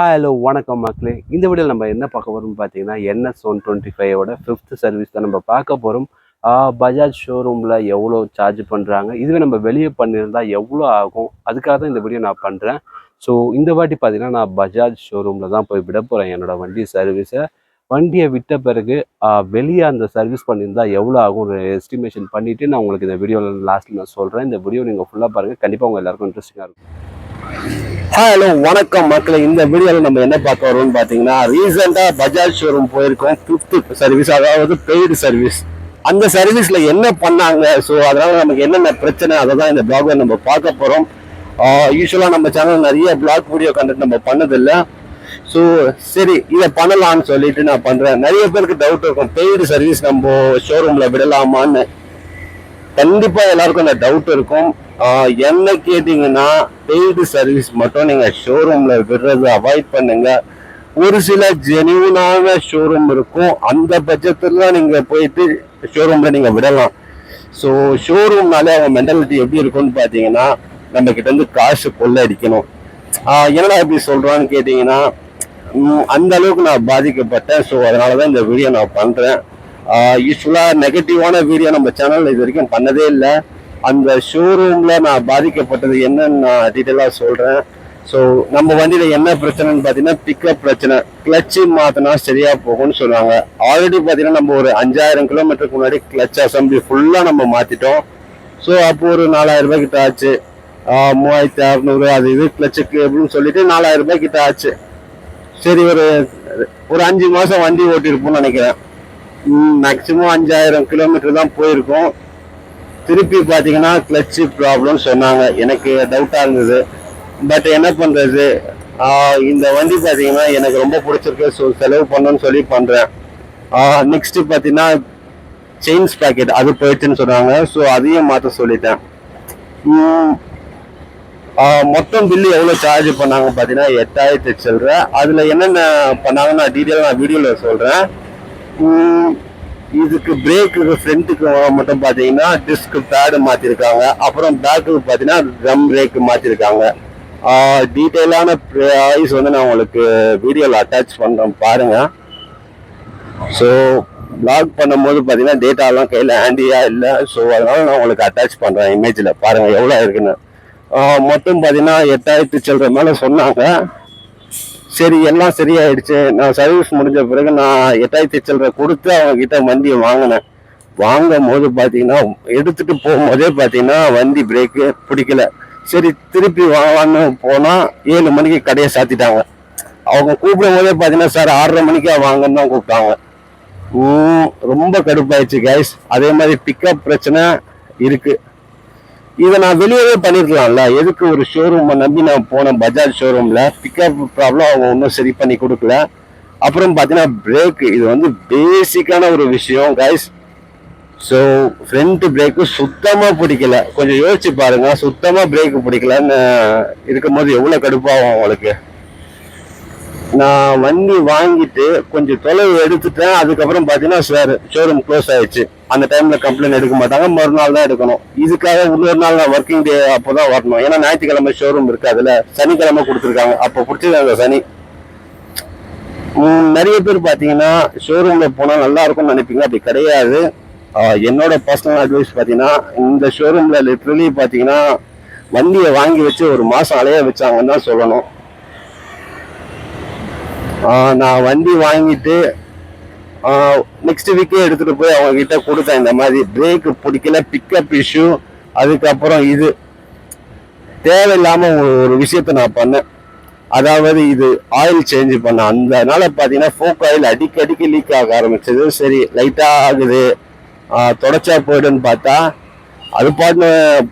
Hello வணக்கம் மக்களே. இந்த வீடியோவில் நம்ம என்ன பார்க்க போகிறோம்னு பார்த்தீங்கன்னா NS125ஓட 5th சர்வீஸ் தான் நம்ம பார்க்க போகிறோம். பஜாஜ் ஷோரூமில் எவ்வளோ சார்ஜ் பண்ணுறாங்க, இதுவே நம்ம வெளியே பண்ணியிருந்தா எவ்வளோ ஆகும், அதுக்காக தான் இந்த வீடியோ நான் பண்ணுறேன். ஸோ இந்த வாட்டி பார்த்தீங்கன்னா நான் பஜாஜ் ஷோரூமில் தான் போய் விட போகிறேன் என்னோடய வண்டி சர்வீஸை. வண்டியை விட்ட பிறகு வெளியே அந்த சர்வீஸ் பண்ணியிருந்தா எவ்வளோ ஆகும் ஒரு எஸ்டிமேஷன் பண்ணிவிட்டு நான் உங்களுக்கு இந்த வீடியோவில் லாஸ்ட்டில் நான் சொல்கிறேன். இந்த வீடியோ நீங்கள் ஃபுல்லாக பாருங்கள், கண்டிப்பாக உங்கள் எல்லாருக்கும் இன்ட்ரெஸ்டிங்காக இருக்கும். ஹலோ வணக்கம் மக்களே. இந்த வீடியோவில் நம்ம என்ன பார்க்க வரோம்னு பார்த்தீங்கன்னா, ரீசெண்டாக பஜாஜ் ஷோரூம் போயிருக்கோம் 5th சர்வீஸ், அதாவது பெய்டு சர்வீஸ். அந்த சர்வீஸில் என்ன பண்ணாங்க, ஸோ அதனால் நமக்கு என்னென்ன பிரச்சனை, அதை தான் இந்த பிளாகில் நம்ம பார்க்க போகிறோம். யூஸ்வலாக நம்ம சேனல் நிறைய பிளாக் வீடியோ கண்டென்ட் நம்ம பண்ணதில்லை. ஸோ சரி, இதை பண்ணலான்னு சொல்லிட்டு நான் பண்ணுறேன். நிறைய பேருக்கு டவுட் இருக்கும், பெய்டு சர்வீஸ் நம்ம ஷோரூமில் விடலாமான்னு. கண்டிப்பாக எல்லாருக்கும் அந்த டவுட் இருக்கும். என்ன கேட்டிங்கன்னா, பெய்டு சர்வீஸ் மட்டும் நீங்கள் ஷோரூமில் விடுறது அவாய்ட் பண்ணுங்க. ஒரு சில ஜெனியூனான ஷோரூம் இருக்கும், அந்த பட்சத்தில் தான் நீங்கள் போயிட்டு ஷோரூமில் நீங்கள் விடலாம். ஸோ ஷோரூம்னாலே அவங்க மென்டாலிட்டி எப்படி இருக்கும்னு பார்த்தீங்கன்னா, நம்ம கிட்டேருந்து காசு கொள்ள அடிக்கணும். என்னடா எப்படி சொல்கிறான்னு கேட்டிங்கன்னா, அந்த அளவுக்கு நான் பாதிக்கப்பட்டேன். ஸோ அதனால தான் இந்த வீடியோ நான் பண்ணுறேன். யூஸ்வலாக நெகட்டிவான வீடியோ நம்ம சேனலில் இது வரைக்கும் பண்ணதே இல்லை. அந்த ஷோரூமில் நான் பாதிக்கப்பட்டது என்னன்னு நான் டீட்டெயிலாக சொல்கிறேன். ஸோ நம்ம வண்டியில் என்ன பிரச்சனைன்னு பார்த்தீங்கன்னா, பிக்கப் பிரச்சனை. கிளச்சு மாற்றினா சரியாக போகும்னு சொல்லுவாங்க. ஆல்ரெடி பார்த்தீங்கன்னா நம்ம ஒரு 5000 கிலோமீட்டருக்கு முன்னாடி கிளச் அசம்பிளி ஃபுல்லாக நம்ம மாற்றிட்டோம். ஸோ அப்போ ஒரு 4000 ரூபாய் கிட்ட ஆச்சு. 3600 அது இது கிளச்சுக்கு அப்படின்னு சொல்லிட்டு 4000 ரூபாய் கிட்ட ஆச்சு. சரி, ஒரு 5 மாதம் வண்டி ஓட்டியிருப்போம்னு நினைக்கிறேன். மேக்சிமம் 5000 கிலோமீட்டர் தான் போயிருக்கோம். திருப்பி பார்த்தீங்கன்னா கிளச்சு ப்ராப்ளம் சொன்னாங்க. எனக்கு டவுட்டாக இருந்தது. பட் என்ன பண்ணுறது, இந்த வண்டி பார்த்தீங்கன்னா எனக்கு ரொம்ப பிடிச்சிருக்கு. ஸோ செலவு பண்ணணும்னு சொல்லி பண்ணுறேன். நெக்ஸ்ட்டு பார்த்தீங்கன்னா செயின்ஸ் பேக்கெட் அது போயிடுச்சுன்னு சொன்னாங்க. ஸோ அதையும் மாற்ற சொல்லிட்டேன். மொத்தம் பில்லு எவ்வளோ சார்ஜ் பண்ணாங்க பார்த்தீங்கன்னா 8000 சில்லற. அதில் என்னென்ன பண்ணாங்கன்னு நான் டீட்டெயிலாக நான் வீடியோவில் சொல்கிறேன். இதுக்கு பிரேக்கு ஃப்ரண்ட்டுக்கு மட்டும் பார்த்தீங்கன்னா டிஸ்க் பேடு மாற்றிருக்காங்க. அப்புறம் பேக்குக்கு பார்த்தீங்கன்னா ட்ரம் பிரேக்கு மாற்றிருக்காங்க. டீட்டெயிலான ப்ரைஸ் வந்து நான் உங்களுக்கு வீடியோவில் அட்டாச் பண்ணுறேன், பாருங்கள். ஸோ பிளாக் பண்ணும்போது பார்த்தீங்கன்னா டேட்டாலாம் கையில் ஹேண்டியாக இல்லை. ஸோ அதனால் நான் உங்களுக்கு அட்டாச் பண்ணுறேன் இமேஜில், பாருங்கள் எவ்வளோ இருக்குன்னு. மொத்தம் பார்த்தீங்கன்னா 8000 சில்லற மேலே சொன்னாங்க. சரி, எல்லாம் சரியாயிடுச்சு. நான் சர்வீஸ் முடிஞ்ச பிறகு நான் 8000 சில்லற கொடுத்து அவங்கக்கிட்ட வண்டியை வாங்கினேன். வாங்கும் போது பார்த்தீங்கன்னா, எடுத்துகிட்டு போகும்போதே பார்த்தீங்கன்னா வண்டி பிரேக்கு பிடிக்கல. சரி, திருப்பி வாங்கலான்னு போனால் 7 மணிக்கு கடையை சாத்திட்டாங்க. அவங்க கூப்பிடும் போதே பார்த்தீங்கன்னா, சார் 6:30 மணிக்கா வாங்கன்னு தான் கூப்பிட்டாங்க. ரொம்ப கடுப்பாயிடுச்சு கைஸ். அதே மாதிரி பிக்கப் பிரச்சனை இருக்குது. இதை நான் வெளியவே பண்ணியிருக்கலாம்ல. எதுக்கு ஒரு ஷோரூமை நம்பி நான் போனேன், பஜாஜ் ஷோரூமில். பிக்கப் ப்ராப்ளம் அவங்க ஒன்றும் சரி பண்ணி கொடுக்கல. அப்புறம் பார்த்தீங்கன்னா பிரேக்கு, இது வந்து பேசிக்கான ஒரு விஷயம் கைஸ். ஸோ ஃப்ரண்ட் பிரேக்கு சுத்தமாக பிடிக்கல. கொஞ்சம் யோசிச்சு பாருங்கள், சுத்தமாக பிரேக்கு பிடிக்கலன்னு இருக்கும்போது எவ்வளோ கடுப்பாகும் அவங்களுக்கு. நான் வண்டி வாங்கிட்டு கொஞ்சம் தொலைவு எடுத்துட்டேன். அதுக்கப்புறம் பார்த்தீங்கன்னா சார் ஷோரூம் க்ளோஸ் ஆயிடுச்சு. அந்த டைமில் கம்ப்ளைண்ட் எடுக்க மாட்டாங்க, மறுநாள் தான் எடுக்கணும். இதுக்காக இன்னொரு நாள் நான் ஒர்க்கிங் டே அப்போ தான் வரணும். ஏன்னா ஞாயிற்றுக்கிழமை ஷோரூம் இருக்குது, அதில் சனிக்கிழமை கொடுத்துருக்காங்க. அப்போ பிடிச்சிருக்காங்க சனி. நிறைய பேர் பார்த்தீங்கன்னா ஷோரூமில் போனால் நல்லா இருக்கும்னு நினைப்பீங்க, அப்படி கிடையாது. என்னோட பர்சனல் அட்வைஸ் பார்த்தீங்கன்னா, இந்த ஷோரூமில் லிட்ரலி பார்த்தீங்கன்னா வண்டியை வாங்கி வச்சு ஒரு மாதம் அலைய வச்சாங்கன்னு தான் சொல்லணும். நான் வண்டி வாங்கிட்டு நெக்ஸ்ட் வீக்கே எடுத்துகிட்டு போய் அவங்கக்கிட்ட கொடுத்தேன். இந்த மாதிரி பிரேக்கு பிடிக்கல, பிக்கப் இஷ்யூ, அதுக்கப்புறம் இது தேவையில்லாமல் ஒரு விஷயத்த நான் பண்ணேன். அதாவது இது ஆயில் சேஞ்ச் பண்ணேன். அதனால பார்த்தீங்கன்னா ஃபோக் ஆயில் அடிக்கடிக்கு லீக் ஆக ஆரம்பிச்சது. சரி, லைட்டாக ஆகுது, தொடச்சா போய்டுன்னு பார்த்தா அது பாட்டுன்னு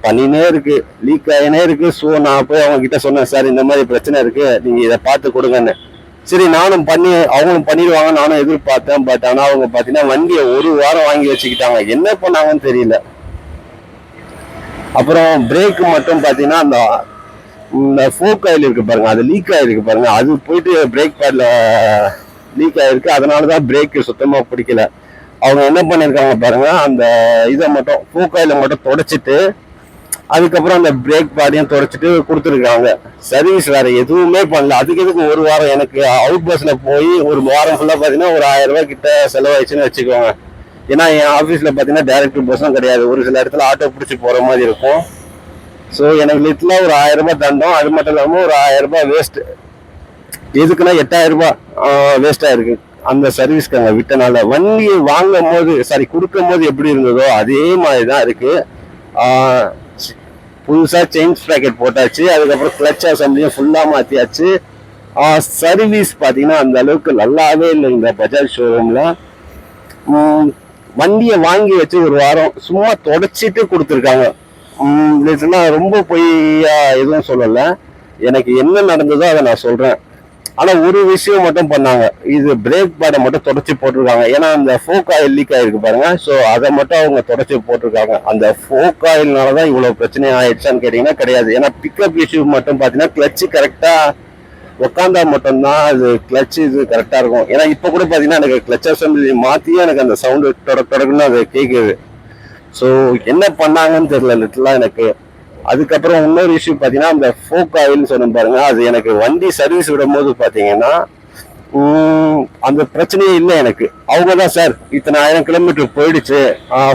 பண்ணினே இருக்குது, லீக் ஆகினே இருக்குது. ஸோ நான் போய் அவங்கக்கிட்ட சொன்னேன், சார் இந்த மாதிரி பிரச்சனை இருக்குது, நீங்கள் இதை பார்த்து கொடுங்கன்னு. சரி, நானும் அவங்களும் பண்ணிடுவாங்க நானும் எதிர்பார்த்தேன். பட் ஆனால் அவங்க பார்த்தீங்கன்னா வண்டியை 1 வாரம் வாங்கி வச்சுக்கிட்டாங்க. என்ன பண்ணாங்கன்னு தெரியல. அப்புறம் பிரேக்கு மட்டும் பார்த்தீங்கன்னா இந்த ஃபோக் ஆயில் இருக்குது பாருங்க, அது லீக் ஆகிருக்கு பாருங்க. அது போயிட்டு பிரேக் பேடில் லீக் ஆகிருக்கு. அதனால தான் பிரேக்கு சுத்தமாக பிடிக்கல. அவங்க என்ன பண்ணியிருக்காங்க பாருங்க, அந்த இதை மட்டும் ஃபோக் ஆயிலை மட்டும் தொடச்சிட்டு அதுக்கப்புறம் அந்த பிரேக் பாடியும் தொடச்சிட்டு கொடுத்துருக்காங்க. சர்வீஸ் வேற எதுவுமே பண்ணல. அதுக்கு எதுக்கு ஒரு வாரம்? எனக்கு அவுட் பஸ்ல போய் ஒரு வாரம் ஃபுல்லா பாத்தீங்கன்னா ஒரு 1000 ரூபாய் கிட்ட செலவாயிடுச்சுன்னு வச்சுக்கோங்க. ஏன்னா என் ஆஃபீஸ்ல பாத்தீங்கன்னா டைரக்ட் பஸ்ஸும் கிடையாது. ஒரு சில இடத்துல ஆட்டோ பிடிச்சி போற மாதிரி இருக்கும். ஸோ எனக்கு லிட்டலா ஒரு 1000 ரூபாய் தண்டோம். அது மட்டும் இல்லாம ஒரு 1000 ரூபாய் வேஸ்ட். எதுக்குன்னா 8000 ரூபாய் வேஸ்டா இருக்கு அந்த சர்வீஸ்க்காங்க விட்டனால. வண்டியை வாங்கும் போது கொடுக்கும் போது எப்படி இருந்ததோ அதே மாதிரிதான் இருக்கு. புதுசா செயின் ஸ்ப்ராக்கெட் போட்டாச்சு. அதுக்கப்புறம் கிளச் அசம்பிளியும் ஃபுல்லா மாத்தியாச்சு. சர்வீஸ் பாத்தீங்கன்னா அந்த அளவுக்கு நல்லாவே இல்லை இந்த பஜாஜ் ஷோரூம்ல. வண்டியை வாங்கி வச்சு ஒரு வாரம் சும்மா தொடச்சிட்டு கொடுத்துருக்காங்க. ரொம்ப பொய்யா எதுவும் சொல்லல. எனக்கு என்ன நடந்ததோ அதை நான் சொல்றேன். ஆனா ஒரு விஷயம் மட்டும் பண்ணாங்க. இது பிரேக் பேடை மட்டும் தொடச்சி போட்டிருக்காங்க. ஏன்னா அந்த ஃபோக் ஆயில் லீக் ஆயிருக்கு பாருங்க. ஸோ அதை மட்டும் அவங்க தொடச்சி போட்டிருக்காங்க. அந்த ஃபோக் ஆயில்னாலதான் இவ்வளவு பிரச்சனை ஆயிடுச்சான்னு கேட்டீங்கன்னா கிடையாது. ஏன்னா பிக்கப் இஷ்யூ மட்டும் பாத்தீங்கன்னா கிளச்சு கரெக்டா உக்காந்தா மட்டும்தான் அது கிளச் இது கரெக்டா இருக்கும். ஏன்னா இப்ப கூட பாத்தீங்கன்னா எனக்கு கிளச் அசம்பிளி மாத்தியே எனக்கு அந்த சவுண்டு தொடக்குன்னு அது கேட்குது. ஸோ என்ன பண்ணாங்கன்னு தெரியல லிட்டலா எனக்கு. அதுக்கப்புறம் இன்னொரு இஷ்யூ பாத்தீங்கன்னா அந்த ஃபோக் ஆயில்னு சொன்ன பாருங்க. அது எனக்கு வண்டி சர்வீஸ் விடும் போது பாத்தீங்கன்னா அந்த பிரச்சனையே இல்லை எனக்கு. அவங்க தான் சார் இத்தனை 1000 கிலோமீட்டர் போயிடுச்சு,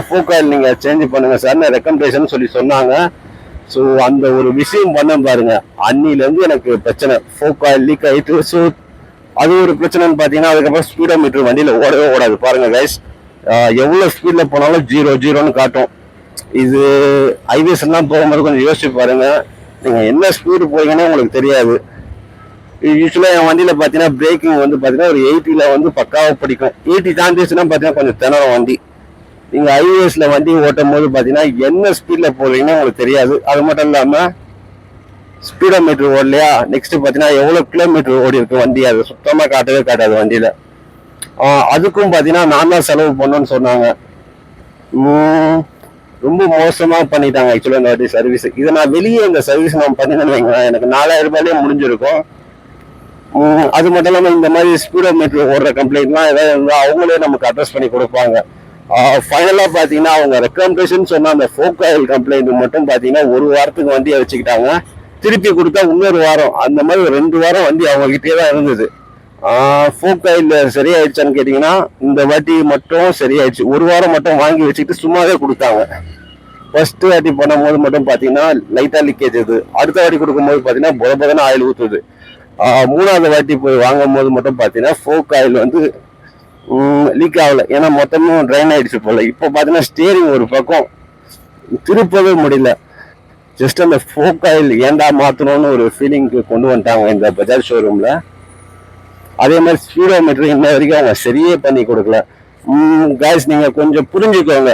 ஃபோக் ஆயில் நீங்க சேஞ்ச் பண்ணுங்க சார் ரெக்கமெண்டேஷன் சொல்லி சொன்னாங்க. ஸோ அந்த ஒரு விஷயம் பண்ண பாருங்க, அன்னில இருந்து எனக்கு பிரச்சனை. ஃபோக் ஆயில் லீக் ஆயிட்டு. ஸோ அது ஒரு பிரச்சனைன்னு பாத்தீங்கன்னா அதுக்கப்புறம் ஸ்பீடோ மீட்டர் வண்டியில ஓடவே ஓடாது. பாருங்க கைஸ், எவ்வளவு ஸ்பீட்ல போனாலும் 0 காட்டும். இது ஹைவேஸ் எல்லாம் போகும்போது கொஞ்சம் யோசிச்சு பாருங்க. நீங்க என்ன ஸ்பீடு போறீங்கன்னு உங்களுக்கு தெரியாது. யூஸ்வலா என் வண்டியில பாத்தீங்கன்னா பிரேக்கிங் வந்து பாத்தீங்கன்னா ஒரு 80ல வந்து பக்காவா பிடிக்கும். 80 தாண்டிச்சுன்னா பாத்தீங்கன்னா கொஞ்சம் திணறும் வண்டி. நீங்க ஹைவேஸ்ல வண்டி ஓட்டும் போது பாத்தீங்கன்னா என்ன ஸ்பீட்ல போறீங்கன்னு உங்களுக்கு தெரியாது. அது மட்டும் இல்லாம ஸ்பீடோ மீட்டர் ஓடலையா, நெக்ஸ்ட் பாத்தீங்கன்னா எவ்வளவு கிலோமீட்டர் ஓடி இருக்கு வண்டி, அது சுத்தமா காட்டவே காட்டாது வண்டியில. அதுக்கும் பாத்தீங்கன்னா நான் தான் செலவு பண்ணணும்னு சொன்னாங்க. ரொம்ப மோசமா பண்ணிட்டாங்க ஆக்சுவலா இந்த வாட்டி சர்வீஸ். இதை நான் வெளியே இந்த சர்வீஸ் நான் பண்ணினேன்னு வைங்களேன், எனக்கு 4000 ரூபாயிலே முடிஞ்சிருக்கும். அது மட்டும் இல்லாம இந்த மாதிரி ஸ்பீடோ மீட்டர் ஓடுற கம்ப்ளைண்ட்லாம் ஏதாவது இருந்தா அவங்களே நமக்கு அட்ரஸ் பண்ணி கொடுப்பாங்க. ஃபைனலா பாத்தீங்கன்னா அவங்க ரெக்கமெண்டேஷன் சொன்ன அந்த ஃபோக் ஆயில் கம்ப்ளைண்ட் மட்டும் பாத்தீங்கன்னா ஒரு வாரத்துக்கு வண்டியை வச்சுக்கிட்டாங்க. திருப்பி கொடுத்தா இன்னொரு வாரம், அந்த மாதிரி 2 வாரம் வண்டி அவங்க கிட்டே தான் இருந்தது. ஃபோக் ஆயில் சரியாயிடுச்சான்னு கேட்டீங்கன்னா இந்த வாட்டி மட்டும் சரியாயிடுச்சு. ஒரு வாரம் மட்டும் வாங்கி வச்சுக்கிட்டு சும்மாவே கொடுத்தாங்க. ஃபர்ஸ்ட் வாட்டி பண்ணும் போது மட்டும் பாத்தீங்கன்னா லைட்டா லீக்கேஜ் இது. அடுத்த வாட்டி கொடுக்கும்போது பாத்தீங்கன்னா புதன ஆயில் ஊத்துது. 3வது வாட்டி போய் வாங்கும் போது மட்டும் பாத்தீங்கன்னா ஃபோக் ஆயில் வந்து லீக் ஆகல. ஏன்னா மொத்தமும் ட்ரைன் ஆயிடுச்சு போல. இப்போ பாத்தீங்கன்னா ஸ்டியரிங் ஒரு பக்கம் திருப்பவே முடியல. ஜஸ்ட் அந்த ஃபோக் ஆயில் ஏண்டா மாத்தணும்னு ஒரு ஃபீலிங்க்கு கொண்டு வந்துட்டாங்க இந்த பஜாஜ் ஷோரூம்ல. அதே மாதிரி ஸ்பீடோ மீட்டர் இன்ன வரைக்கும் அவங்க சரியே பண்ணி கொடுக்கல. கைஸ் நீங்க கொஞ்சம் புரிஞ்சுக்கோங்க,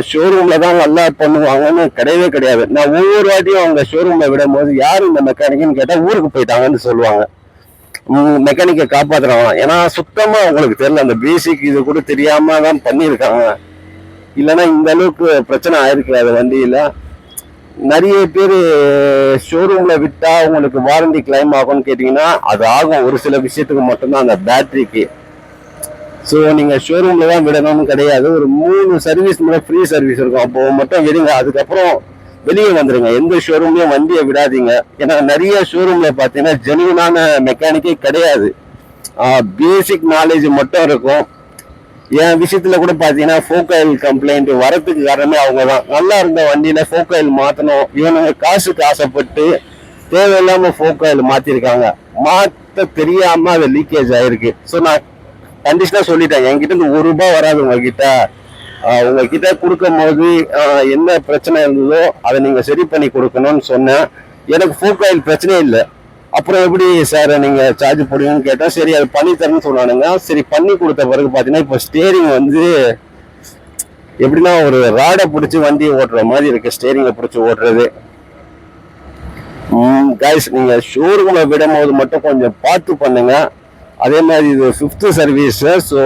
ஷோரூம்ல தான் நல்லா பண்ணுவாங்கன்னு கிடையவே கிடையாது. நான் ஒவ்வொரு வாட்டியும் அவங்க ஷோரூம்ல விடும் போது யாரு இந்த மெக்கானிக்னு கேட்டா ஊருக்கு போயிட்டாங்கன்னு சொல்லுவாங்க. மெக்கானிக்கை காப்பாத்துறாங்க. ஏன்னா சுத்தமா அவங்களுக்கு தெரியல, அந்த பேசிக் இது கூட தெரியாம தான் பண்ணியிருக்காங்க. இல்லைன்னா இந்த அளவுக்கு பிரச்சனை ஆயிருக்காது வண்டியில. நிறைய பேர் ஷோரூம்ல விட்டா உங்களுக்கு வாரண்டி கிளைம் ஆகும்னு கேட்டீங்கன்னா அது ஆகும் ஒரு சில விஷயத்துக்கு மட்டும்தான், அந்த பேட்டரிக்கு. ஸோ நீங்க ஷோரூம்ல தான் விடணும்னு கிடையாது. ஒரு 3 சர்வீஸ் மட்டும் ஃப்ரீ சர்வீஸ் இருக்கும், அப்போ மட்டும் விடுங்க. அதுக்கப்புறம் வெளியே வந்துருங்க. எந்த ஷோரூம்லயும் வண்டியை விடாதீங்க. ஏன்னா நிறைய ஷோரூம்ல பாத்தீங்கன்னா ஜெனியூனான மெக்கானிக்கே கிடையாது. பேசிக் நாலேஜ் மட்டும் இருக்கும். என் விஷயத்துல கூட பாத்தீங்கன்னா ஃபோக் ஆயில் கம்ப்ளைண்ட் வரத்துக்கு காரணமே அவங்க தான். நல்லா இருந்த வண்டியில ஃபோக் ஆயில் மாத்தணும், இவனுங்க காசுக்கு ஆசைப்பட்டு தேவையில்லாம ஃபோக் ஆயில் மாத்திருக்காங்க. மாத்த தெரியாம அது லீக்கேஜ் ஆயிருக்கு. ஸோ நான் கண்டிஷனா சொல்லிட்டேன், என்கிட்ட இருந்து ₹1 வராது உங்ககிட்ட. உங்ககிட்ட கொடுக்கும் போது என்ன பிரச்சனை இருந்ததோ அதை நீங்க சரி பண்ணி கொடுக்கணும்னு சொன்னேன். எனக்கு ஃபோக் ஆயில் பிரச்சனையே இல்லை. அப்புறம் எப்படி சார் நீங்க சார்ஜ் போடுவீங்கன்னு கேட்டா சரி அது பண்ணி தரேன்னு சொன்னானுங்க. சரி பண்ணி கொடுத்த பிறகு பாத்தீங்கன்னா இப்போ ஸ்டேரிங் வந்து எப்படின்னா ஒரு ராடை பிடிச்சி வண்டி ஓட்டுற மாதிரி இருக்கு, ஸ்டேரிங்கை பிடிச்சி ஓட்டுறது. கைஸ் நீங்க ஷோரூம்ல விடும் போது மட்டும் கொஞ்சம் பார்த்து பண்ணுங்க. அதே மாதிரி இது 5th சர்வீஸ். ஸோ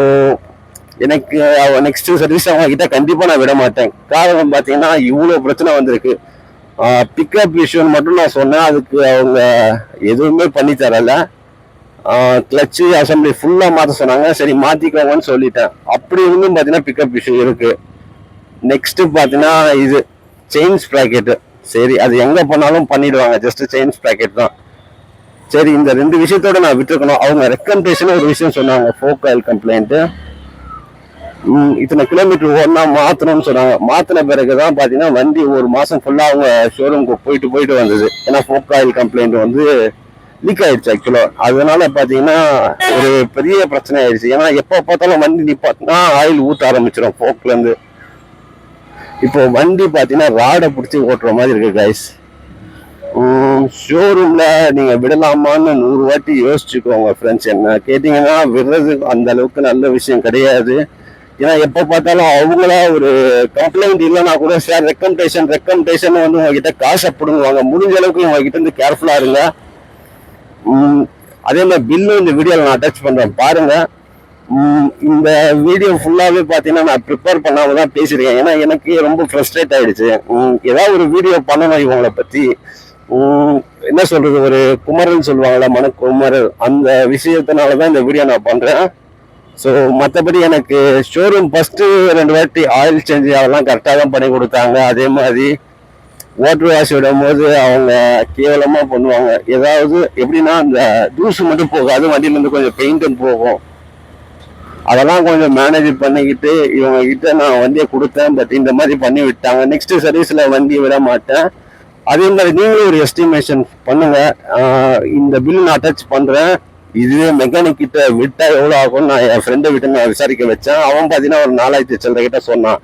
எனக்கு நெக்ஸ்ட் சர்வீஸ் அவங்க கிட்ட கண்டிப்பா நான் விட மாட்டேன். காரணம் பாத்தீங்கன்னா இவ்வளவு பிரச்சனை வந்திருக்கு. பிக்கப் இஷ்யூன்னு மட்டும் நான் சொன்னேன், அதுக்கு அவங்க எதுவுமே பண்ணி தரல. கிளச்சு அசம்பிளி ஃபுல்லா மாத்த சொன்னாங்க, சரி மாத்திக்கோங்கன்னு சொல்லிட்டேன். அப்படி இருந்தும் பாத்தீங்கன்னா பிக்கப் இஷ்யூ இருக்கு. நெக்ஸ்ட் பாத்தீங்கன்னா இது செயின் ஸ்ப்ராக்கெட். சரி அது எங்க போனாலும் பண்ணிடுவாங்க, ஜஸ்ட் செயின் ஸ்ப்ராக்கெட் தான். சரி இந்த 2 விஷயத்தோட நான் விட்டுருக்கணும். அவங்க ரெக்கமெண்டேஷன் ஒரு விஷயம் சொன்னாங்க, ஃபோக் ஆயில் கம்ப்ளைண்ட் இத்தனை கிலோமீட்டர் ஓடனா மாத்தணும்னு சொன்னாங்க. மாத்தின பிறகுதான் பாத்தீங்கன்னா வண்டி 1 மாசம் ஃபுல்லா அவங்க ஷோரூமுக்கு போயிட்டு வந்தது. ஏன்னா ஃபோக் ஆயில் கம்ப்ளைண்ட் வந்து லீக் ஆயிடுச்சு ஆக்சுவலா. அதனால பாத்தீங்கன்னா ஒரு பெரிய பிரச்சனை ஆயிடுச்சு. ஏன்னா எப்ப பார்த்தாலும் வண்டி நிப்பாட்டினா ஆயில் ஊத்த ஆரம்பிச்சிடும் ஃபோக்ல இருந்து. இப்போ வண்டி பாத்தீங்கன்னா ராடை பிடிச்சி ஓட்டுற மாதிரி இருக்கு கைஸ். ஷோரூம்ல நீங்க விடலாமான்னு 100 வாட்டி யோசிச்சுக்கோங்க ஃப்ரெண்ட்ஸ். என்ன கேட்டீங்கன்னா விடுறது அந்த அளவுக்கு நல்ல விஷயம் கிடையாது. ஏன்னா எப்ப பார்த்தாலும் அவங்களா ஒரு கம்ப்ளைண்ட் இல்லைன்னா கூட சார் ரெக்கமெண்டேஷன் வந்து உங்ககிட்ட காசை பிடுங்குவாங்க. முடிஞ்ச அளவுக்கு உங்ககிட்ட இருந்து கேர்ஃபுல்லா இருங்க. அதே மாதிரி பில்லும் இந்த வீடியோவில் நான் அட்டாச் பண்றேன் பாருங்க. இந்த வீடியோ ஃபுல்லாவே பாத்தீங்கன்னா நான் ப்ரிப்பேர் பண்ணாம தான் பேசியிருக்கேன். ஏன்னா எனக்கு ரொம்ப ஃப்ரஸ்ட்ரேட் ஆயிடுச்சு. ஏதாவது ஒரு வீடியோ பண்ணணும் இவங்களை பத்தி. என்ன சொல்றது, ஒரு குமரல் சொல்லுவாங்கல்ல, மனக்குமரல், அந்த விஷயத்தினாலதான் இந்த வீடியோ நான் பண்றேன். ஸோ மற்றபடி எனக்கு ஷோரூம் ஃபர்ஸ்ட் 2 வாட்டி ஆயில் சேஞ்ச் அதெல்லாம் கரெக்டாக தான் பண்ணி கொடுத்தாங்க. அதே மாதிரி வாட்டர் வாஷ் விடும் போது அவங்க கேவலமா பண்ணுவாங்க. ஏதாவது எப்படின்னா அந்த தூசு மட்டும் போகாது, வண்டியிலேருந்து கொஞ்சம் பெயிண்ட்டும் போகும். அதெல்லாம் கொஞ்சம் மேனேஜ் பண்ணிக்கிட்டு இவங்க கிட்ட நான் வண்டியை கொடுத்தேன். பட் இந்த மாதிரி பண்ணி விட்டாங்க. நெக்ஸ்ட் சர்வீஸ்ல வண்டியை விட மாட்டேன். அதே மாதிரி நீங்களும் ஒரு எஸ்டிமேஷன் பண்ணுங்க. இந்த பில் நான் அட்டாச் பண்றேன். இதுவே மெக்கானிக் கிட்ட விட்டா எவ்வளவு ஆகும் நான் என் ஃப்ரெண்டை விட்டு நான் விசாரிக்க வச்சேன். அவன் பாத்தீங்கன்னா ஒரு 4000 சில்லற கிட்ட சொன்னான்.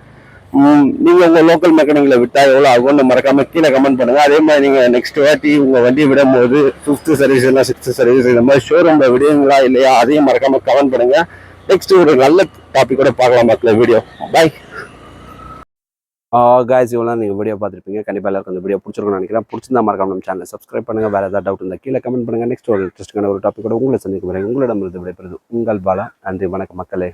நீங்க உங்க லோக்கல் மெக்கானிக்ல விட்டா எவ்வளவு ஆகும்னு மறக்காம கீழே கமெண்ட் பண்ணுங்க. அதே மாதிரி நீங்க நெக்ஸ்ட் வாட்டி உங்க வண்டியை விடும் போது 5th சர்வீஸ் இல்லை 6th சர்வீஸ் இந்த மாதிரி ஷோரூம்ல விடுவீங்களா இல்லையா அதையும் மறக்காம கமெண்ட் பண்ணுங்க. நெக்ஸ்ட் ஒரு நல்ல டாபிக் கூட பார்க்கலாம் மக்களே. வீடியோ பாய். காய்ஸ் இவ்வளோ நீங்கள் வீடியோ பார்த்துருப்பீங்க. கண்டிப்பாக எல்லாருக்கும் அந்த வீடியோ பிடிச்சிருக்கும்னு நினைக்கிறேன். பிடிச்சிருந்தா மறக்காம நம்ம சேனலை சப்ஸ்கிரைப் பண்ணுங்க. வேறு ஏதாவது டவுட் இருந்தால் கீழே கமெண்ட் பண்ணுங்க. நெக்ஸ்ட் ஒரு இன்ட்ரெஸ்டிங்கான ஒரு டாபிக் கூட உங்களை சந்திக்க போகிறேன். உங்களிடமிருந்து விடைபெறுது உங்கள் பாலா. நன்றி, வணக்கம் மக்களே.